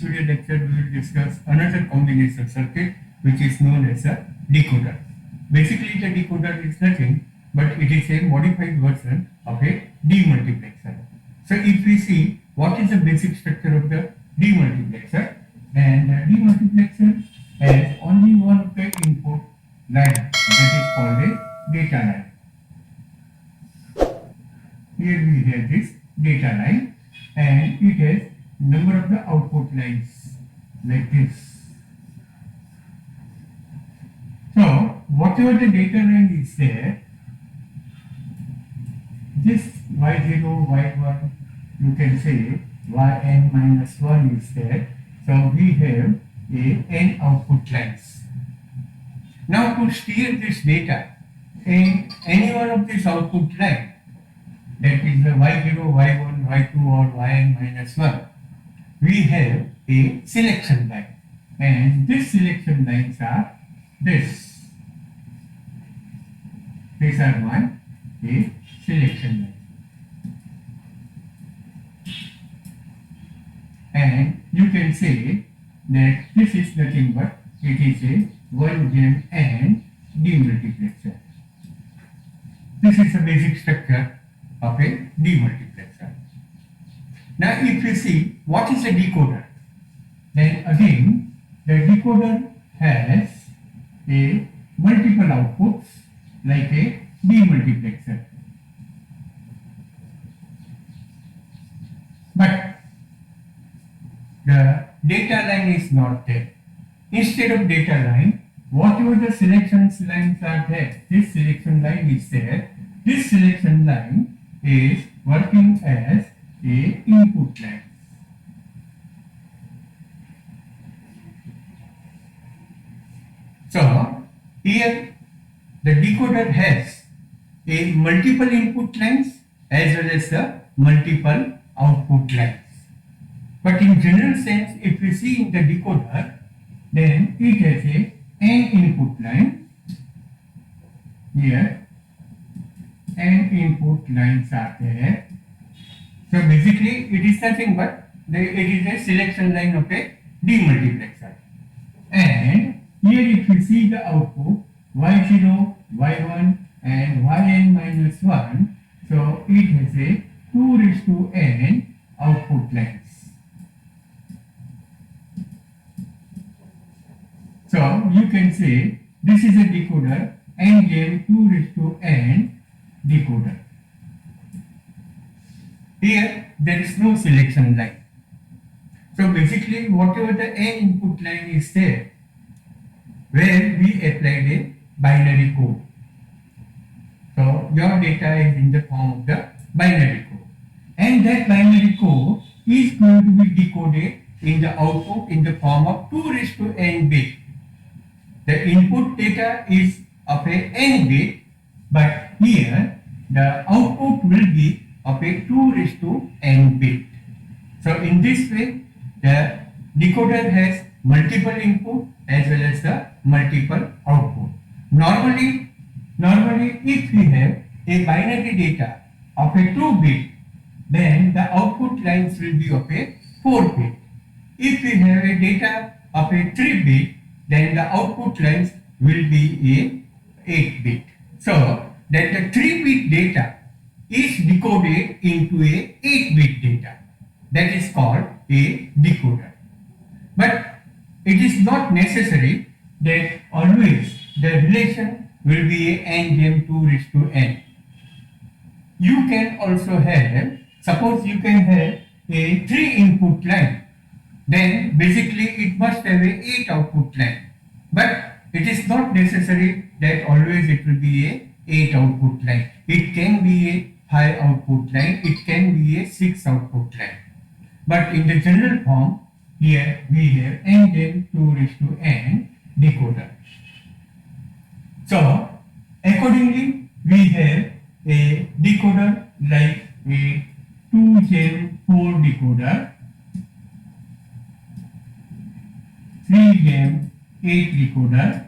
video lecture we will discuss another combination circuit which is known as a decoder. Basically the decoder is nothing but it is a modified version of a demultiplexer. So if we see what is the basic structure of the demultiplexer, then the demultiplexer has only one of the input line, that is called a data line. Here we have this data line and it has number of the output lines like this. So whatever the data line is there, this y0, y1, you can say yn minus 1 is there. So we have a n output lines. Now to steer this data in any one of these output line, that is the y0, y1, y2 or yn minus 1, we have a selection line, and these selection lines are this. These are one a selection line, and you can say that this is nothing but it is a 1-gen and demultiplexer. This is the basic structure of a demultiplexer. Now if you see what is a decoder, then again the decoder has a multiple outputs like a demultiplexer. But the data line is not there. Instead of data line, whatever the selection lines are there, this selection line is there. This selection line is working as a input line. So here the decoder has a multiple input lines as well as the multiple output lines. But in general sense, if we see in the decoder, then it has a n input line. Here n input lines are there. So basically it is nothing but it is a selection line of a demultiplexer. And here if you see the output y0, y1 and yn minus 1, so it has a 2:n output lines. So you can say this is a decoder n-gen 2:n decoder. Here there is no selection line. So basically whatever the n input line is there, where we applied a binary code. So your data is in the form of the binary code, and that binary code is going to be decoded in the output in the form of 2:n bit. The input data is of a n bit, but here the output will be of a 2:n bit. So in this way the decoder has multiple input as well as the multiple output. Normally if we have a binary data of a 2 bit, then the output lines will be of a 4 bit. If we have a data of a 3 bit, then the output lines will be a 8 bit. So that the 3 bit data is decoded into a 8 bit data. That is called a decoder. But it is not necessary that always the relation will be a n-gen 2:n. You can also have, suppose you can have a 3 input line, then basically it must have a 8 output line. But it is not necessary that always it will be a 8 output line. It can be a 5 output line, it can be a 6 output line. But in the general form, here we have n-gen 2:n decoder. So accordingly we have a decoder like a 2-gen 4 decoder, 3-gen 8 decoder,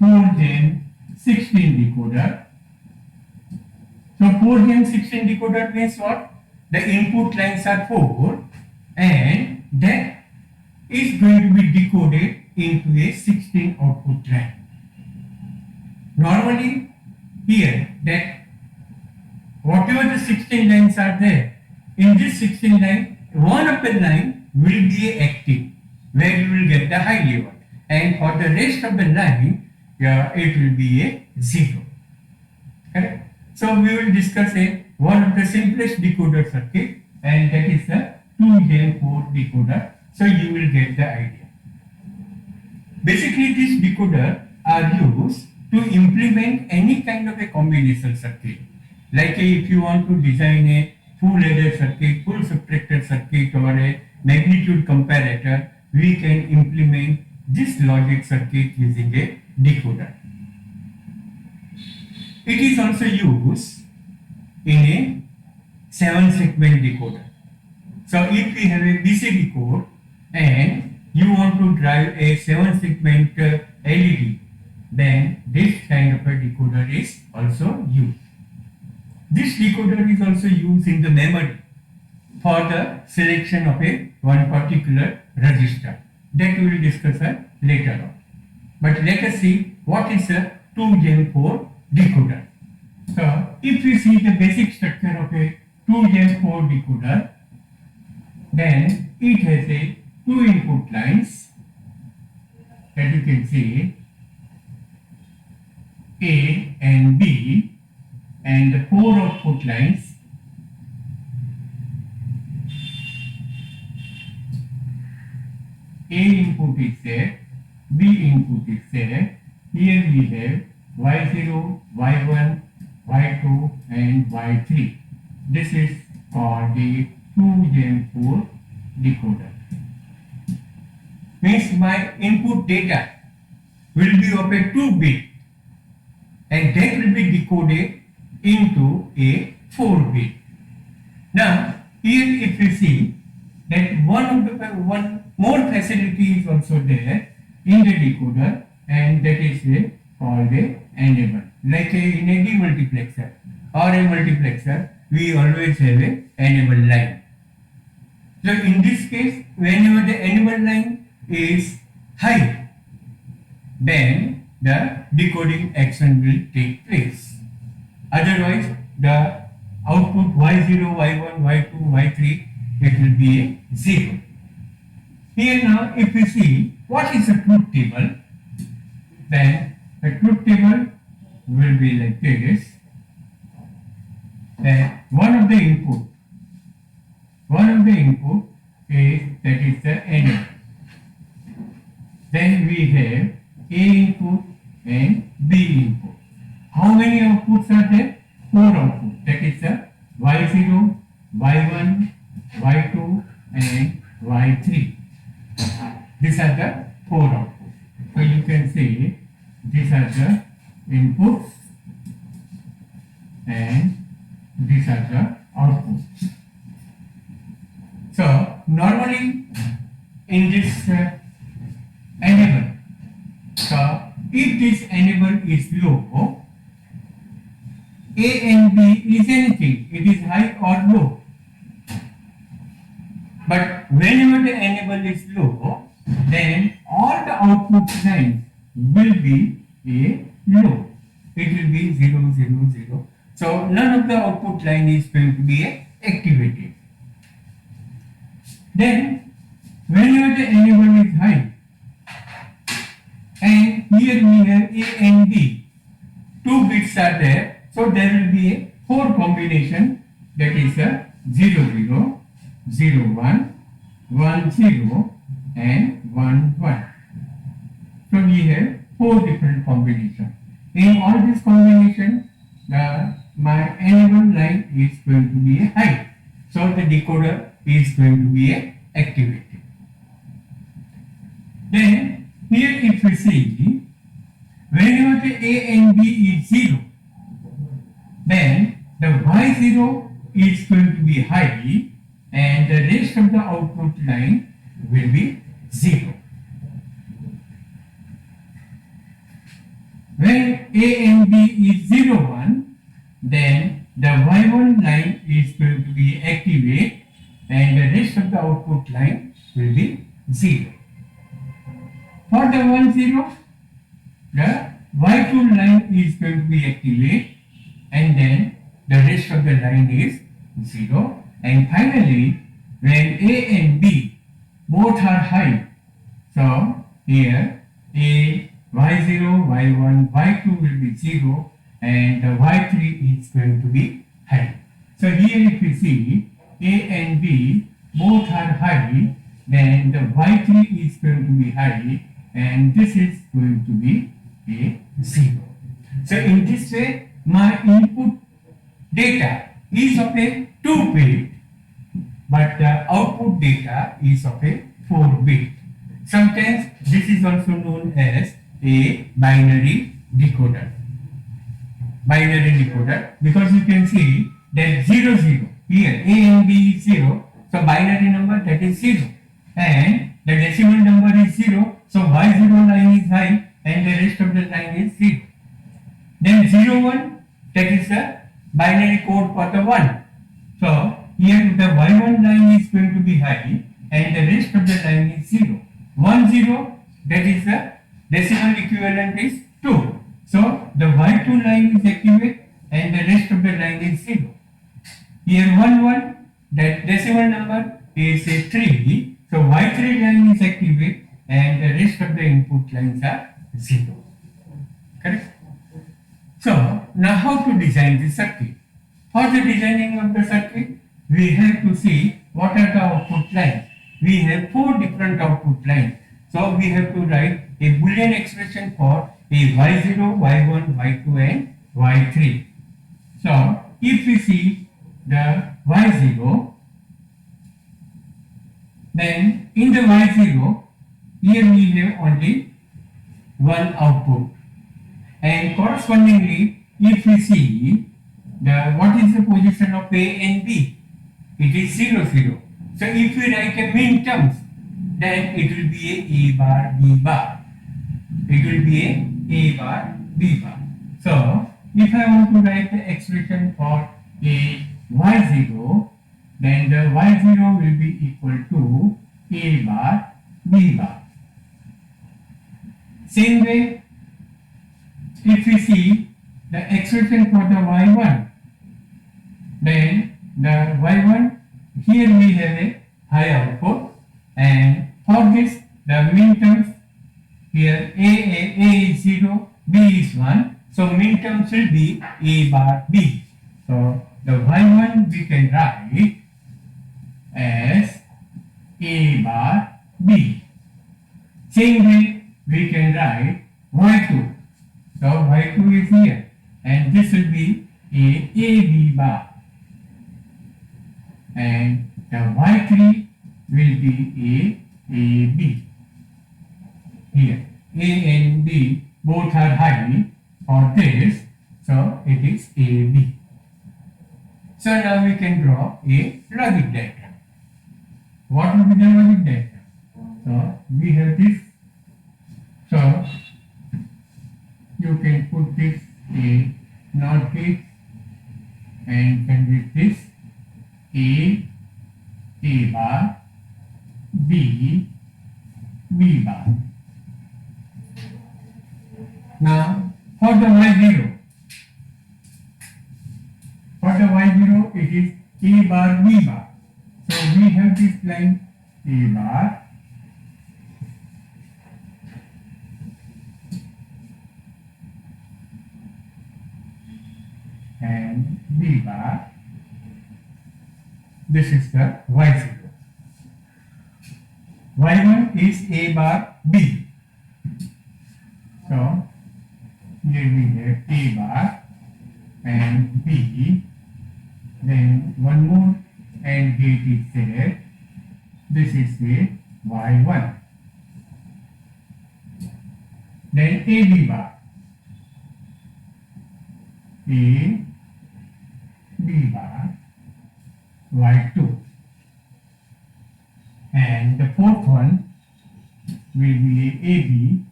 4-gen 16 decoder. So 4-gen 16 decoder means what? The input lines are 4 and that is going to be decoded into a 16 output line. Normally here that whatever the 16 lines are there, in this 16 line, one of the line will be active, where you will get the high level, and for the rest of the line, it will be a 0. Correct? So we will discuss one of the simplest decoder circuit, and that is the 2Gen4 decoder. So you will get the idea. Basically, this decoder are used to implement any kind of a combination circuit. Like if you want to design a full adder circuit, full subtractor circuit, or a magnitude comparator, we can implement this logic circuit using a decoder. It is also used in a 7-segment decoder. So if we have a BCD code and you want to drive a 7-segment LED, then this kind of a decoder is also used. This decoder is also used in the memory for the selection of a one particular register. That we will discuss later on. But let us see what is a 2Gen4 decoder. So if we see the basic structure of a 2Gen4 decoder, then it has a 2 input lines that you can see A and B, and the 4 output lines A input is there, B input is there. Here we have Y0, Y1, Y2 and Y3. This is called the 2Gen4 decoder. Means my input data will be of a 2-bit, and that will be decoded into a 4-bit. Now here if you see that one more facility is also there in the decoder, and that is called a enable. Like in a demultiplexer or a multiplexer, we always have a enable line. So in this case, whenever the enable line is high, then the decoding action will take place. Otherwise, the output Y0, Y1, Y2, Y3, it will be a 0. Here now, if you see what is a truth table, then the truth table will be like this. Then one of the input is, that is the enable. Then we have A input and B input. How many outputs are there? 4 outputs. That is the Y0, Y1, Y2 and Y3. These are the 4 outputs. So you can see these are the inputs and these are the outputs. So normally in this enable, so if this enable is low, A and B is anything, it is high or low. But whenever the enable is low, then all the output lines will be a low. It will be 0, 0, 0. So none of the output line is going to be activated. Then whenever the enable is high, and here we have A and B, 2 bits are there, so there will be a 4 combination, that is a 0, 0, 0, 1, 1, 0 and 1, 1. So we have 4 different combinations. In all these combinations, my enable line is going to be high. So the decoder is going to be activated. Then here if you see, whenever the A and B is 0, then the Y0 is going to be high and the rest of the output line will be 0. When A and B is 0, 1, then the Y1 line is going to be activated and the rest rest of the output line will be 0. For the 1 0, the Y2 line is going to be activated, and then the rest of the line is 0. And finally, when A and B both are high, so here A, Y0, Y1, Y2 will be 0, and the Y3 is going to be high. So here if you see A and B both are high, then the Y3 is going to be high, and this is going to be a 0. So in this way, my input data is of a 2-bit, but the output data is of a 4-bit. Sometimes this is also known as a binary decoder. Binary decoder, because you can see that 0 0 here A and B is 0, so binary number, that is 0, and the decimal number is 0, so Y0 line is high and the rest of the line is 0. Then 0 1, that is the binary code for the 1. So here the Y1 line is going to be high and the rest of the line is 0. 1 0, that is the decimal equivalent is 2. So the Y2 line is activated and the rest of the line is 0. Here 1 1, that decimal number is 3. So Y3 line is activated and the rest of the input lines are 0. Correct? So now how to design the circuit? For the designing of the circuit, we have to see what are the output lines. We have 4 different output lines. So we have to write a Boolean expression for a Y0, Y1, Y2 and Y3. So if we see the Y0, then in the Y0, here we have only one output, and correspondingly if we see what is the position of A and B, it is 0 0. So if we write a min terms, then it will be a bar B bar. It will be a bar B bar. So if I want to write the expression for a Y0, then the Y0 will be equal to A bar B bar. Same way, if we see the expression for the Y1, then the Y1, here we have a high output, and for this the min terms, here A is 0, B is 1, so min terms will be A bar B. So the Y1 we can write as A bar B. Same way we can write Y2. So Y2 is here, and this will be a B bar, and the Y3 will be a B. Here A and B both are high for this, so it is A B. So now we can draw a logic diagram. What will be the logic diagram? So we have this. So you can put this a NOT gate and can with this A bar, B bar. Now for the Y0, it is A bar B bar. So we have this line A bar, and B bar. This is the Y0. Y1 is A bar B. So here we have A bar and B, then one more AND gate is there. This is the Y1. Then AB bar, A B bar, Y2, and the fourth one will be AB,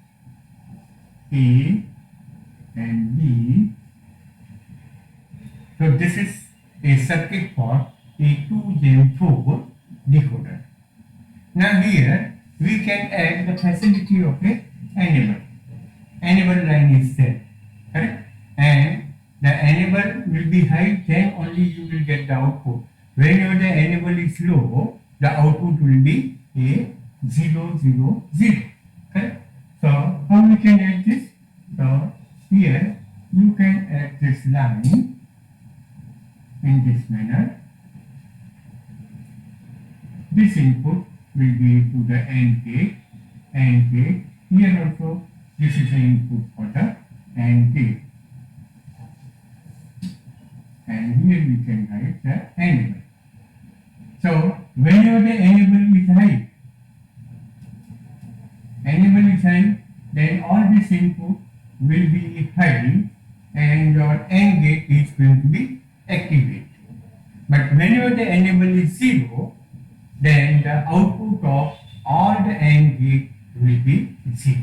A and B. So this is a circuit for a 2 Gen 4 decoder. Now here we can add the facility of a enable. Enable line is there, correct? And the enable will be high, then only you will get the output. Whenever the enable is low, the output will be a 0, 0, 0. Correct? So how we can add this? So here you can add this line in this manner. This input will be to the AND gate, AND gate. Here also this is the input for the AND gate. And here we can write the enable. So whenever the enable is high, then all this input will be high and your AND gate is going to be activated. But whenever the enable is 0, then the output of all the AND gate will be 0.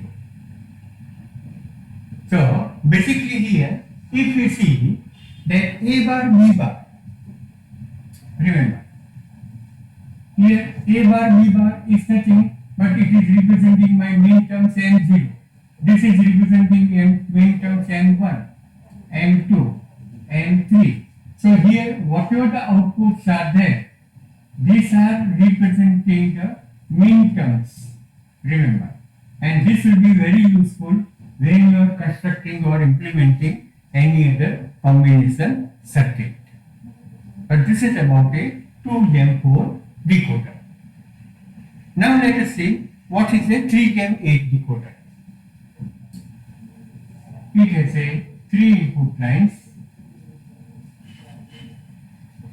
So basically here, if we see that A bar, B bar, remember, here A bar, B bar is nothing but it is representing my main terms M0. This is representing main terms M1, M2, M3. So here whatever the outputs are there, these are representing the main terms, remember. And this will be very useful when you are constructing or implementing any other combination circuit. But this is about a 2-GAM4 decoder. Now let us see what is a 3-GAM8 decoder. It has a 3 input lines,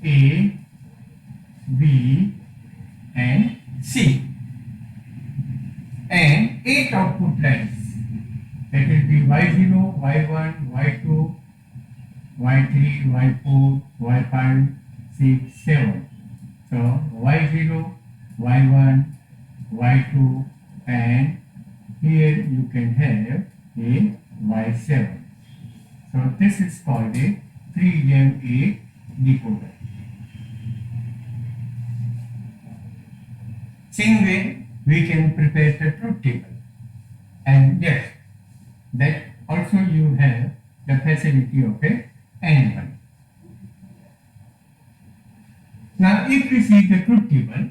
A, B and C, and 8 output lines, that will be Y0, Y1, Y2, Y3, Y4, Y5, 6, 7. So Y0, Y1, Y2 and here you can have a Y7. So this is called a 3-GAM8 decoder. Same way we can prepare the truth table, and yes, that also you have the facility of a enable. Now if we see the truth table,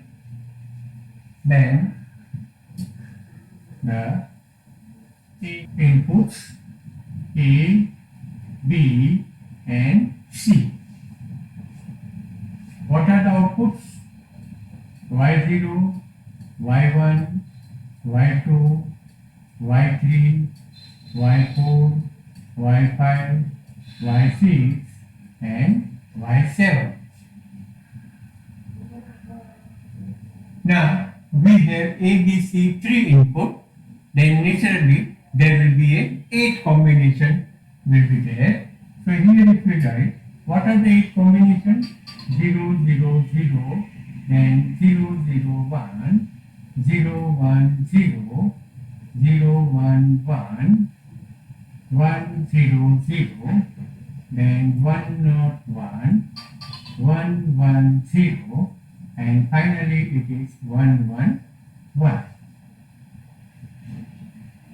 then the inputs A, B and C. What are the outputs? Y0, Y1, Y2, Y3, Y4, Y5, Y6 and Y7. Now we have A, B, C 3 input, then naturally there will be a 8 combination will be there. So here if we write, what are the 8 combinations? 0, 0, 0, then 0, 0, 1, 0, 1, 0, 0, 1, 1, 1, 0, 0, then 1, 0, 1, 1, 1, 0, and finally it is 1, 1, 1.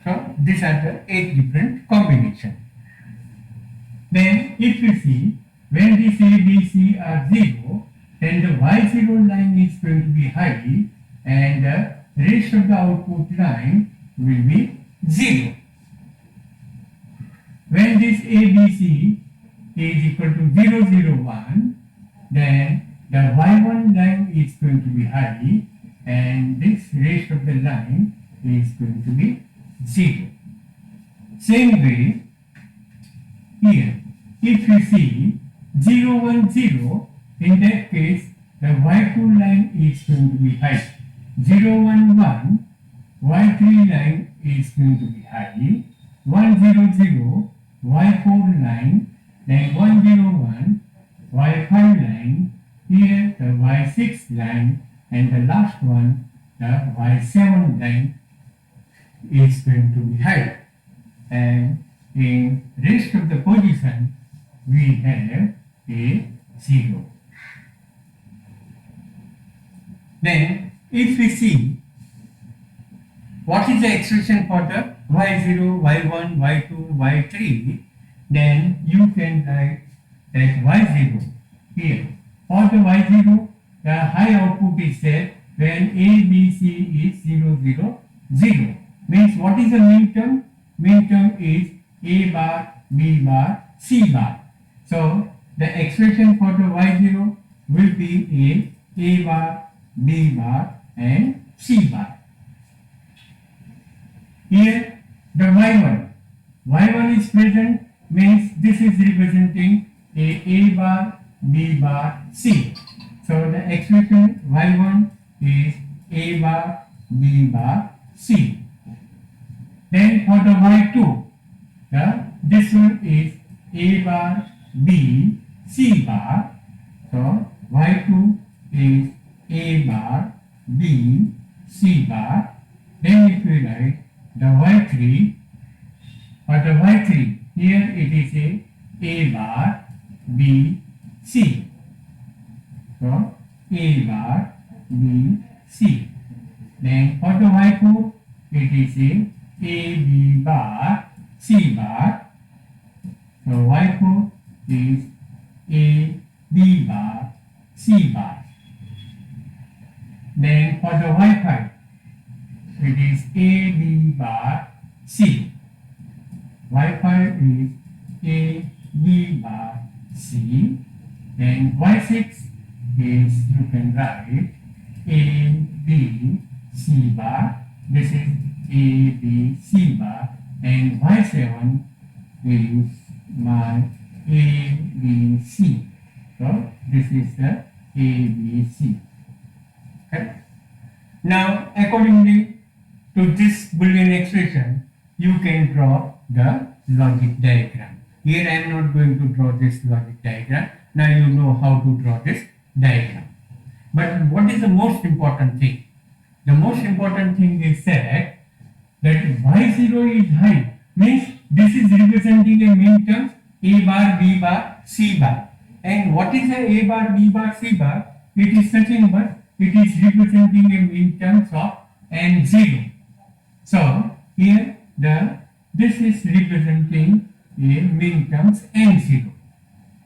So these are the 8 different combinations. Then if you see, when these A, B, C are 0, then the Y0 line is going to be high and the rest of the output line will be 0. When this A, B, C is equal to 0, 0, 1, then the Y1 line is going to be high and this rest of the line is going to be 0. Same way here, if you see 0, 1, 0, in that case the Y2 line is going to be high. 0, 1, 1, Y3 line is going to be high. 1, 0, 0, Y4 line, then 1, 0, 1, Y5 line, here the Y6 line, and the last one, the Y7 line is going to be high. And in rest of the position, we have a 0. Then if we see what is the expression for the y0, y1, y2, y3, then you can write that y0 here. For the y0, the high output is there when A, B, C is 0, 0, 0. Means what is the minterm? Minterm is A bar, B bar, C bar. So the expression for the y0 will be A bar, B bar and C bar. Here the y1 is present, means this is representing A bar, B bar, C. So the expression y1 is A bar, B bar, C. Then for the y2, this one is A bar, B, C bar. So y2 is A bar, B, C bar. Then if we write the y3, for the y3, here it is A bar, B, C. So A bar, B, C. Then for the y4, it is A, B bar, C bar. So y4 is A, B bar, C bar. Then for the y5, it is A, B bar, C. y5 is A, B bar, C. Then y6 is, you can write A, B, C bar. This is A, B, C bar. And y7 is my A, B, C. So this is the A, B, C. Okay. Now accordingly to this Boolean expression, you can draw the logic diagram. Here I am not going to draw this logic diagram. Now you know how to draw this diagram. But what is the most important thing? The most important thing is that y0 is high, means this is representing a minterms A bar, B bar, C bar. And what is the A bar, B bar, C bar? It is nothing but it is representing a minterms of n0. So here this is representing a minterms n0.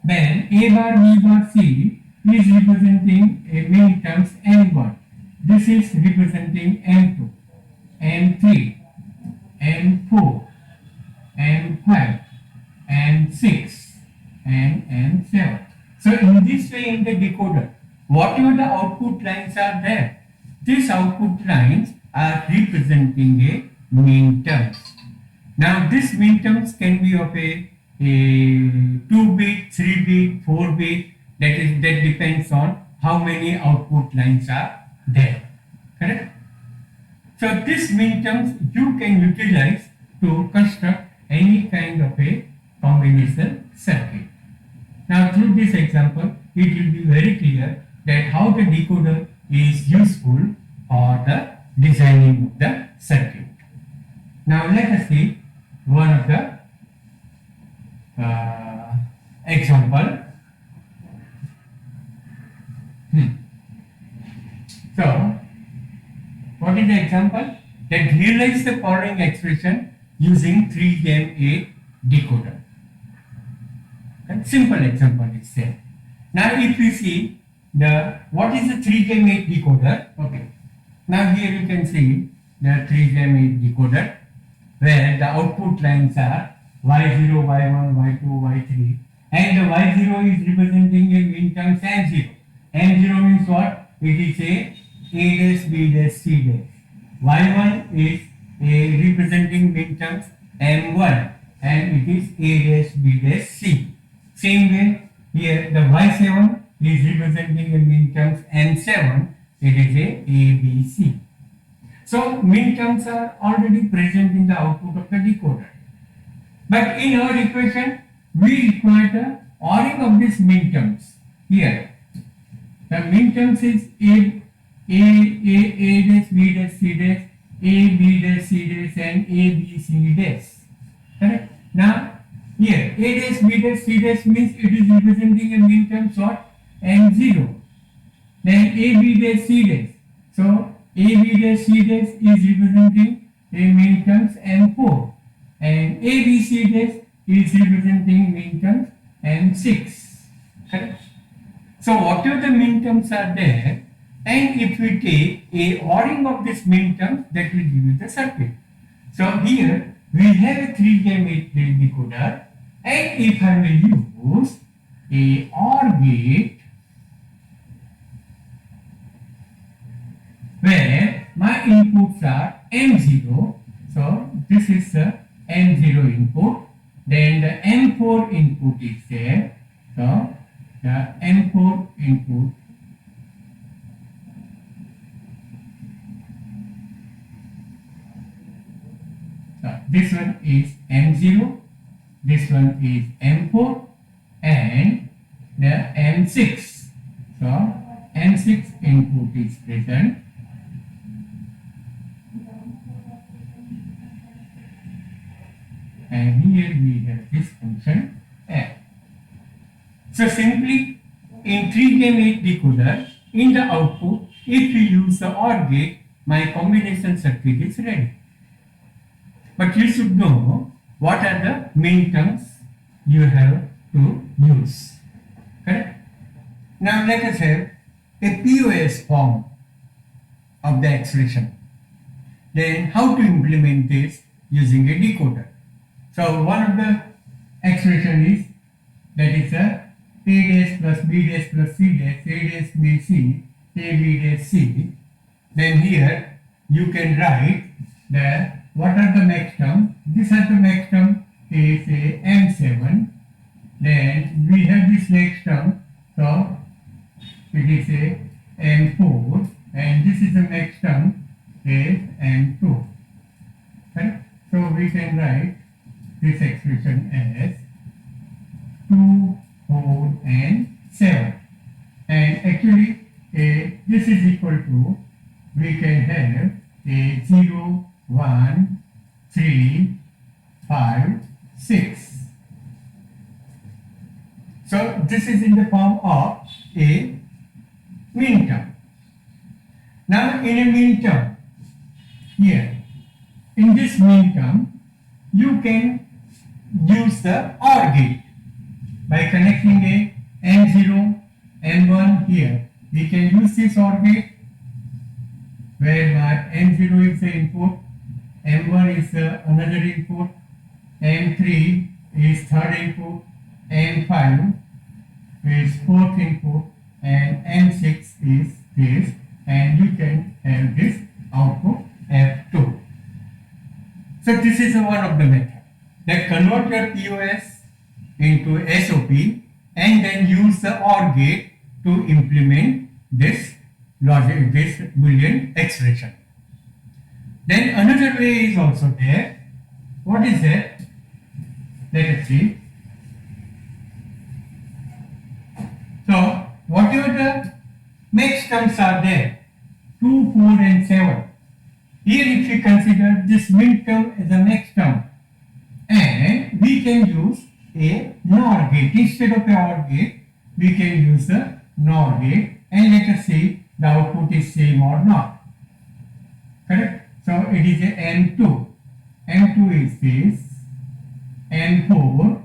Then A bar, B bar, C is representing a minterms n1. This is representing n2, n3, n4, n5, n6, and n7. So in this way, in the decoder, whatever the output lines are there, these output lines are representing a minterms. Now this minterms can be of a 2-bit, 3-bit, 4-bit, that depends on how many output lines are there. Correct? So this minterms you can utilize to construct any kind of a combination circuit. Now through this example, it will be very clear that how the decoder is useful for the designing of the circuit. Now let us see one of the example. So what is the example? That realize the following expression using 3-game-8 decoder. A simple example is there. Now if you see what is the 3-game-8 decoder? Okay. Now here you can see the 3-game-8 decoder where the output lines are y0, y1, y2, y3, and the y0 is representing a minterms n0. N0 means what? It is a dash, B dash, C dash. Y1 is representing minterms m1 and it is A dash, B dash, C. Same way here the y7 is representing a minterms n7, it is a B, C. So minterms are already present in the output of the decoder. But in our equation, we require the ORing of these minterms. Here, the minterms is A dash, B dash, C dash, A, B dash, C dash, and A, B, C dash. Correct? Now, here, A dash, B dash, C dash means it is representing a minterms of n0. Then A, B dash, C dash So A B dash C dash is representing a minterms M4 and A B C dash is representing minterms M6. Correct? So whatever the minterms are there, and if we take a ORing of this minterms, that will give you the circuit. So here we have a 3-game 8-bit decoder, and if I will use a OR gate where my inputs are M0, so this is the M0 input, then the M4 input is there, so the M4 input this one is M0, this one is M4 and the M6. So M6 input is present. And here we have this function F. So simply in 3-game 8 decoder, in the output, if we use the OR gate, my combination circuit is ready. But you should know what are the minterms you have to use. Correct? Now let us have a POS form of the expression. Then how to implement this using a decoder. So one of the expression is that is a dash plus B dash plus C dash A dash B C A B dash C. Then here you can write the what are the max term? This are the max term is a M7. Then we have this next term, so it is a M4, and this is the next term is M2. Right? So we can write this expression as 2, 4 and 7. And actually this is equal to, we can have a 0, 1, 3, 5, 6. So this is in the form of a minterm. Now in a minterm, here, in this minterm, you can use the OR gate by connecting a M0, M1 here. We can use this OR gate where my M0 is the input, M1 is another input, M3 is third input, M5 is fourth input, and M6 is this, and you can have this output F2. So this is one of the method that convert your POS into SOP and then use the OR gate to implement this logic, this Boolean expression. Then another way is also there. What is that? Let us see. So whatever the max terms are there, 2, 4 and 7. Here if you consider this minterm as a max term, and we can use a NOR gate. Instead of a OR gate, we can use the NOR gate, and let us see the output is same or not. Correct? So it is a M2. M2 is this. M4.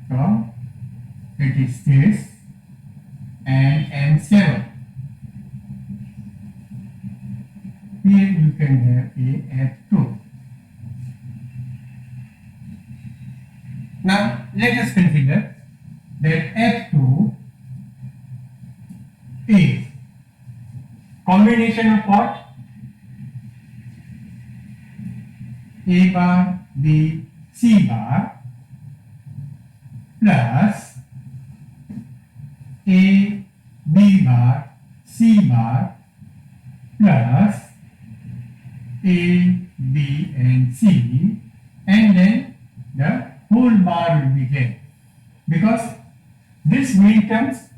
So it is this. And M7. Here you can have a F2. Now let us consider that F2 is combination of what? A bar, B, C bar plus A, B bar, C bar plus A, B and C, and then the whole bar will be there, because these minterms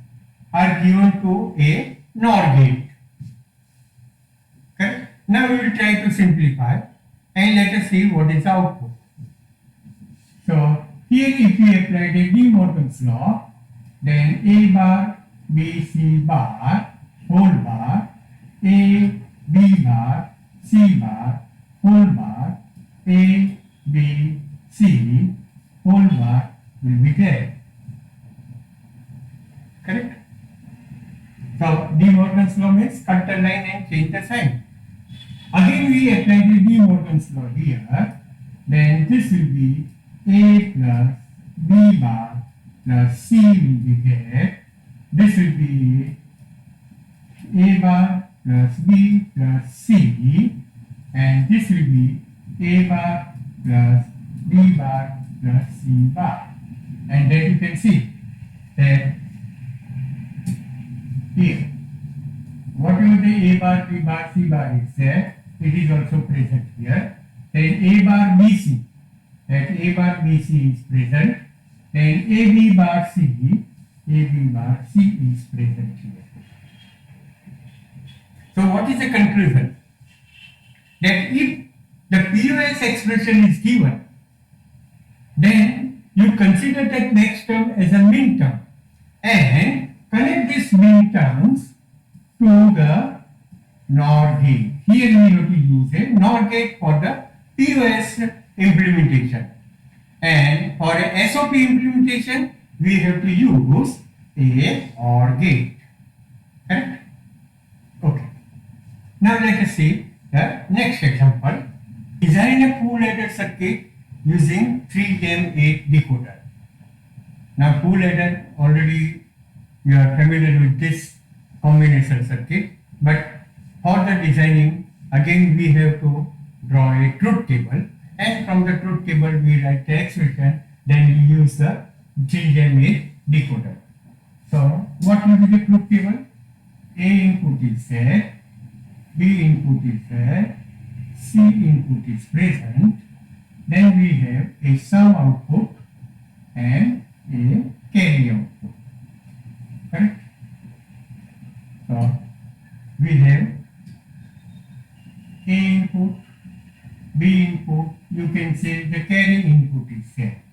are given to a NOR gate. Correct? Now we will try to simplify and let us see what is the output. So here if we apply the De Morgan's law, then A bar, B, C bar, whole bar A, B bar, C bar, whole bar, A, B, C, whole bar will be there. Correct? So De Morgan's law means cut the line and change the sign. Again we apply the De Morgan's law here. Then this will be A plus B bar plus C will be there. This will be A bar plus B plus C, and this will be A bar plus B bar plus C bar. And then you can see that here, whatever the A bar, B bar, C bar is there, it is also present here. Then A bar BC, that A bar BC is present. Then AB bar C, AB bar C is present here. So what is the conclusion? That if the POS expression is given, then you consider that next term as a min term and connect these min terms to the NOR gate. Here we have to use a NOR gate for the POS implementation, and for a SOP implementation we have to use a OR gate. Correct? Okay. Now let us see the next example. Design a full adder circuit using 3M8 decoder. Now full adder, already you are familiar with this combination circuit, but for the designing again we have to draw a truth table, and from the truth table we write the expression, then we use the 3M8 decoder. So what will be the truth table? A input is there, B input is there, C input is present, then we have a sum output and a carry output. Correct? So we have A input, B input, you can say the carry input is there.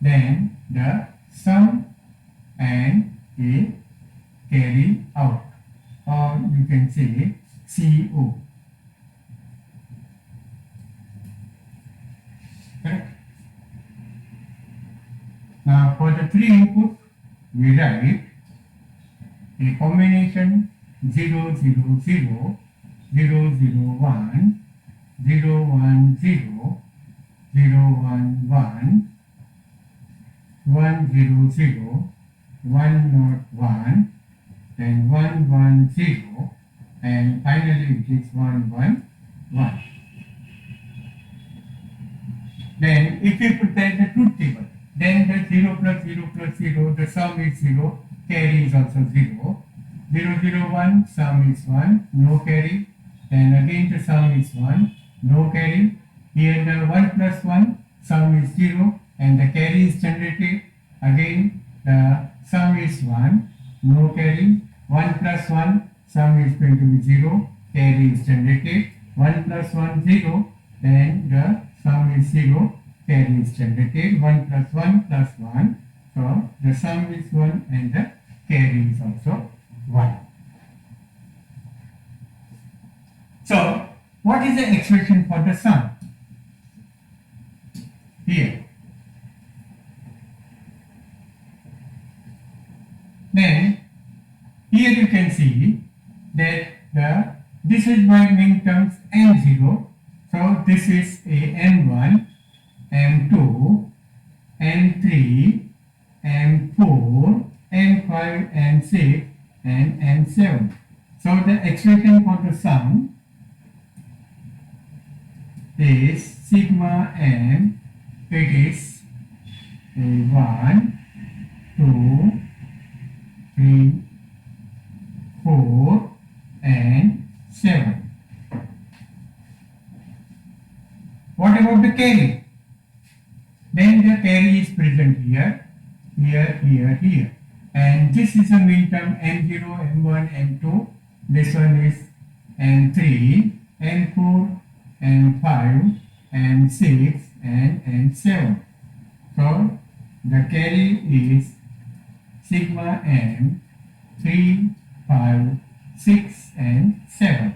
Then the sum and a carry out, or you can say CO. Correct? Now for the 3 input, we write a combination 0, 0, 0, 0, 0, 1, 0, 1, 0, 0, 1, 1, 1, 0, 0, 1, not 1, then 1, 1, 0, and finally it is 1, 1, 1. Then if you prepare the truth table, then the 0 plus 0 plus 0, the sum is 0, carry is also 0, 0, 0, 1, sum is 1, no carry, then again the sum is 1, no carry, here the 1 plus 1, sum is 0, and the carry is generated, again the sum is 1, no carry, 1 plus 1, sum is going to be 0, carry is generated, 1 plus 1, 0, then the sum is 0, carry is generated, 1 plus 1 plus 1, so the sum is 1 and the carry is also 1. So what is the expression for the sum? Here. Then here you can see that this is my min terms m0, so this is a m1, m2, m3, m4, m5, m6, and m7. So the expression for the sum is sigma m, it is 1, 2, 3, 4, and 7. What about the carry? Then the carry is present here, here, here, here. And this is a min term m0, m1, m2. This one is m3, m4, m5, m6, and m7. So the carry is sigma m 3, 5, 6 and 7.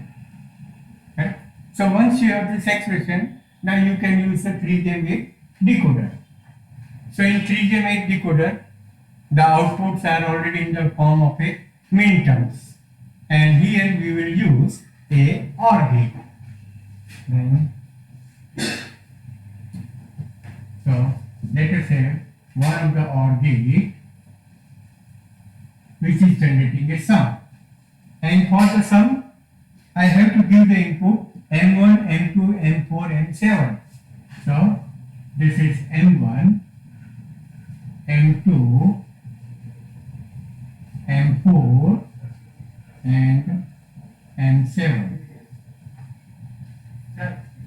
Right? So once you have this expression, now you can use the 3J8 decoder. So in 3J8 decoder, the outputs are already in the form of a minterms, and here we will use a OR gate. Then, so let us say one of the OR gate which is generating a sum, and for the sum I have to give the input M1, M2, M4, M7. So this is M1, M2, M4 and M7,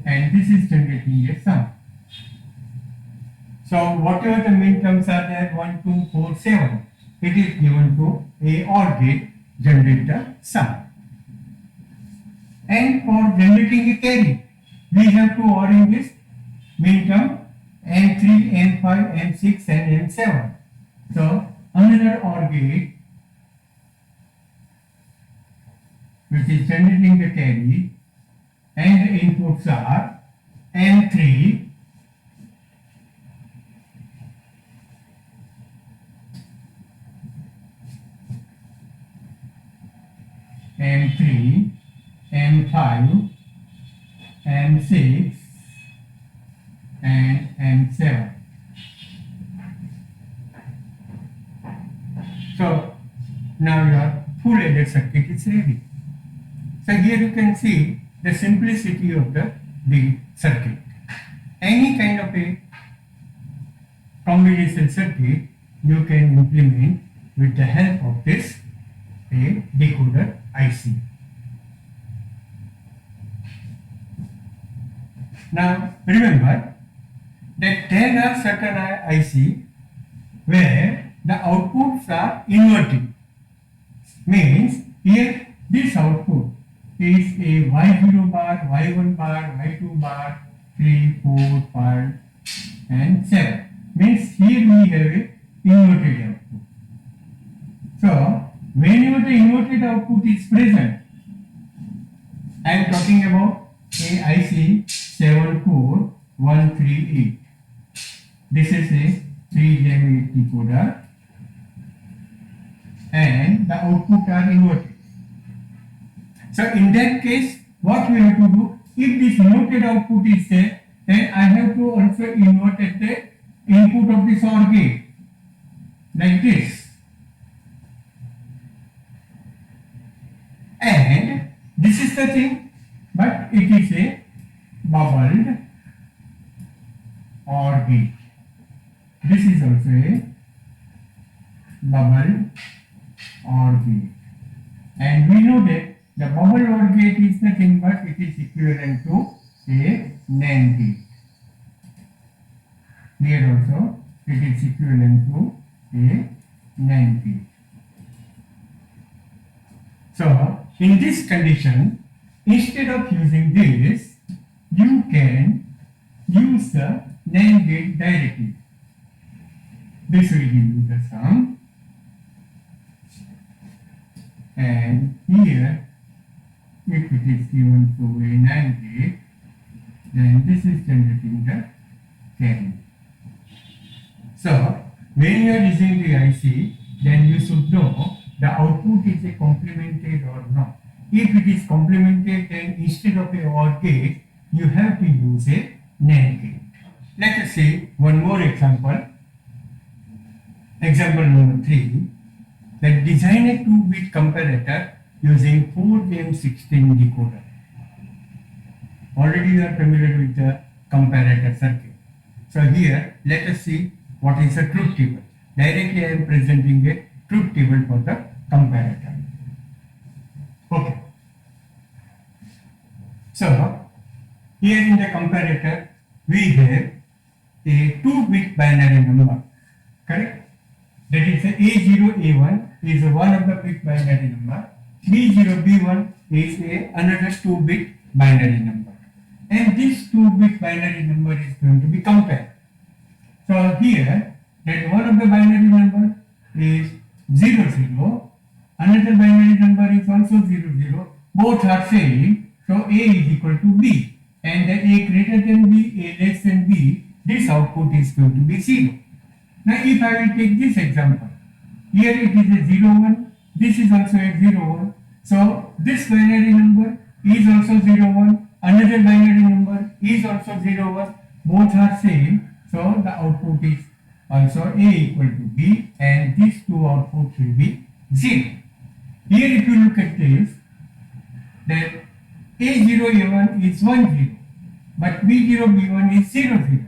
and this is generating a sum. So whatever the minterms are there, 1, 2, 4, 7, it is given to a OR gate generate the sum. And for generating a carry, we have to OR in this minterm M3, M5, M6 and M7. So another OR gate which is generating the carry, and the inputs are M3, M3, M5, M6 and M7. So now your full added circuit is ready. So here you can see the simplicity of the circuit. Any kind of a combination circuit you can implement with the help of this a decoder IC. Now remember that there are certain IC where the outputs are inverting. Means here this output is a Y0 bar, Y1 bar, Y2 bar, 3, 4, 5 and 7. Means here we have a inverted output. So whenever the inverted output is present, I am talking about a IC 74138. This is a 3J8 decoder and the output are inverted. So in that case, what we have to do, if this inverted output is there, then I have to also invert the input of this OR gate like this. And this is the thing, but it is a bubbled OR gate. This is also a bubbled OR gate. And we know that the bubble OR gate is nothing but it is equivalent to a NAND gate. Here also it is equivalent to a NAND gate. So in this condition, instead of using this, you can use the NAND gate directly. This will give you the sum, and here if it is given to a NAND gate, then this is generating the carry. So when you are using the IC, then you should know the output is a complemented or not. If it is complemented, then instead of a OR gate, you have to use a NAND gate. Let us see one more example. Example number 3. That design a 2-bit comparator using 4M16 decoder. Already you are familiar with the comparator circuit. So here let us see what is a truth table. Directly I am presenting a truth table for the comparator. Okay. So here in the comparator we have a 2-bit binary number. Correct? That is a A0, A1 is one of the bit binary number. B0, B1 is another 2-bit binary number. And this 2-bit binary number is going to be compared. So here, that one of the binary number is 00 Another binary number is also 0, 0. Both are same. So A is equal to B. And A greater than B, A less than B, this output is going to be 0. Now if I will take this example, here it is a 0, 1, this is also a 0, 1. So this binary number is also 0, 1, another binary number is also 0, 1, both are same. So the output is also A equal to B, and these two outputs will be 0. Here if you look at this, then A0, A1 is 1, 0, but B0, B1 is 0, 0.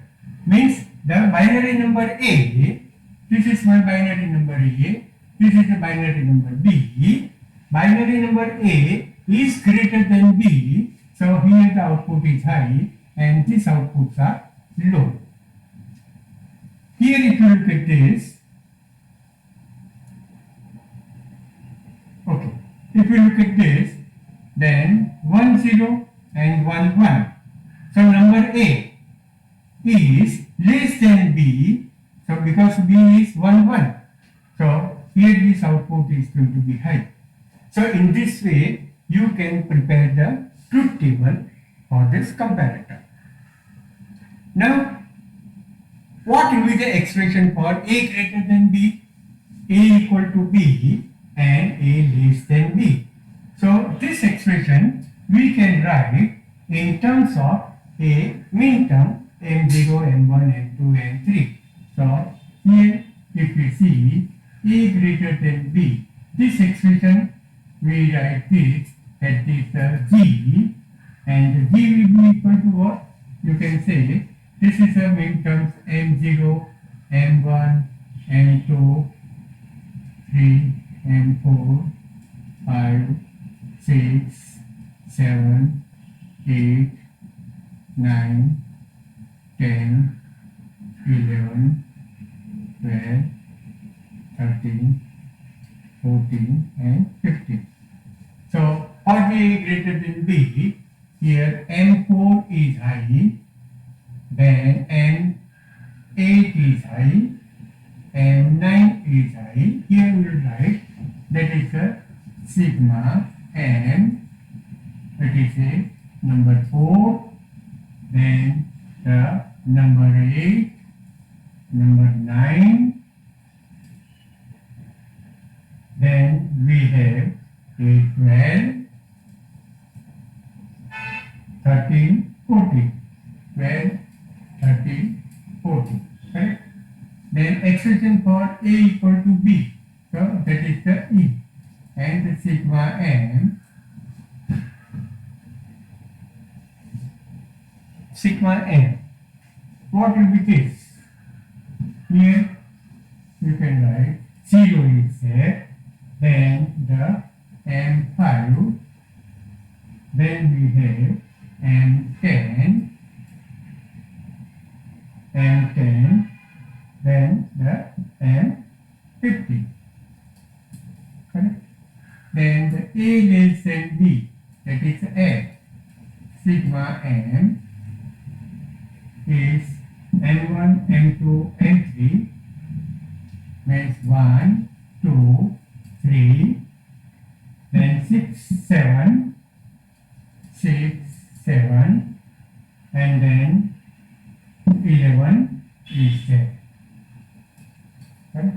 Means the binary number A, this is my binary number A, this is the binary number B. Binary number A is greater than B, so here the output is high and these outputs are low. Here if you look at this, okay, if you look at this, then 1, 0 and 1, 1. So number A is less than B, so because B is 1, 1. So here this output is going to be high. So in this way, you can prepare the truth table for this comparator. Now, what will be the expression for A greater than B, A equal to B, and A less than B? So this expression we can write in terms of a min term M0, M1, M2, M3. So here if we see A greater than B, this expression we write this at this G, and G will be equal to what? You can say this is a min terms M0, M1, M2, 3, M4, 5, 6, 7, 8, 9, 10, 11, 12, 13, 14 and 15. So for A greater than B, here M4 is high, then M8 is high, M9 is high. Here we will write that is a sigma M, that is a number 4, then the number 8, number 9, then we have a 12, 13, 14, 12, 13, 14, correct? Then expression for A equal to B, so that is the E, and the sigma M, sigma M, what will be this? Here you can write 0 is there, then the M5, then we have M10, M10, then the M50, correct? Then the A less than B, that is F, sigma M is M1, M2, M3, means 1, 2, 3, then 6, 7, 6, 7, and then 11 is there. Right?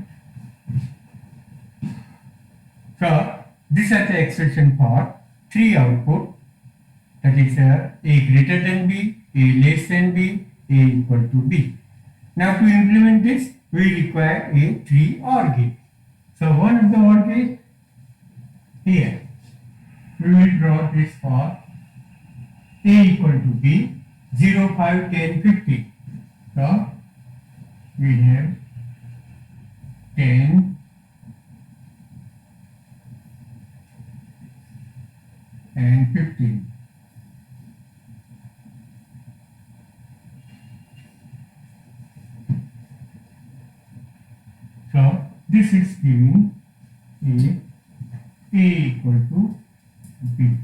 So these are the expression for 3 output, that is A greater than B, A less than B, A equal to B. Now to implement this, we require a 3 OR gate. So one of the OR gate here, we will draw this for A equal to B, 0, 5, 10, 15. So we have 10 and 15. So this is giving A equal to B.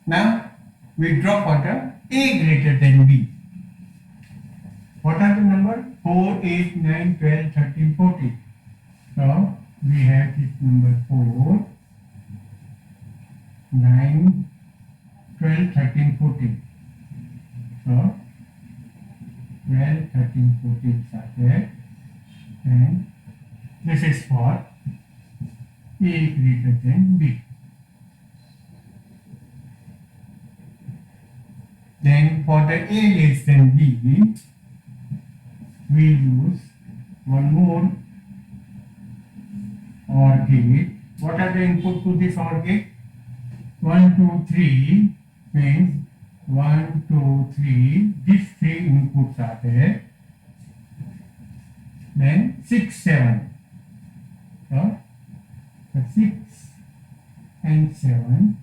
Now we draw for the A greater than B. What are the numbers? 4, 8, 9, 12, 13, 14. So we have So 12, 13, 14 started, and this is for A greater than B. Then for the A less than B, we use one more OR gate. What are the input to this OR gate? 1, 2, 3 means 1, 2, 3. These three inputs are there. Then 6, 7. So the 6 and 7.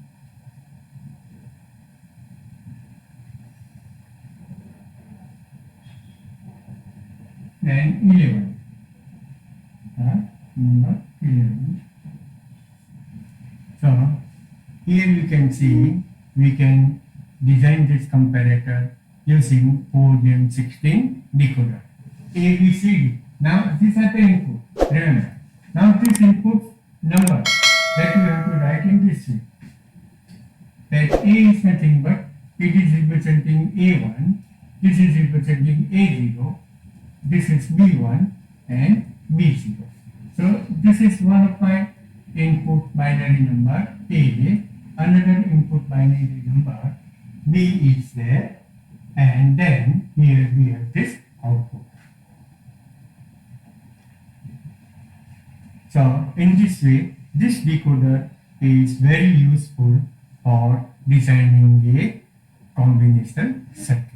Then 11. Number 11. So here you can see we can design this comparator using 4Gen16 decoder. A, B, C, D. Now these are the input. Remember. Now this input number that you have to write in this way. That A is nothing but it is representing A1, this is representing A0, this is B1 and B0. So this is one of my input binary number A, another input binary number B is there, and then here we have this output. So in this way, this decoder is very useful for designing a combinational circuit.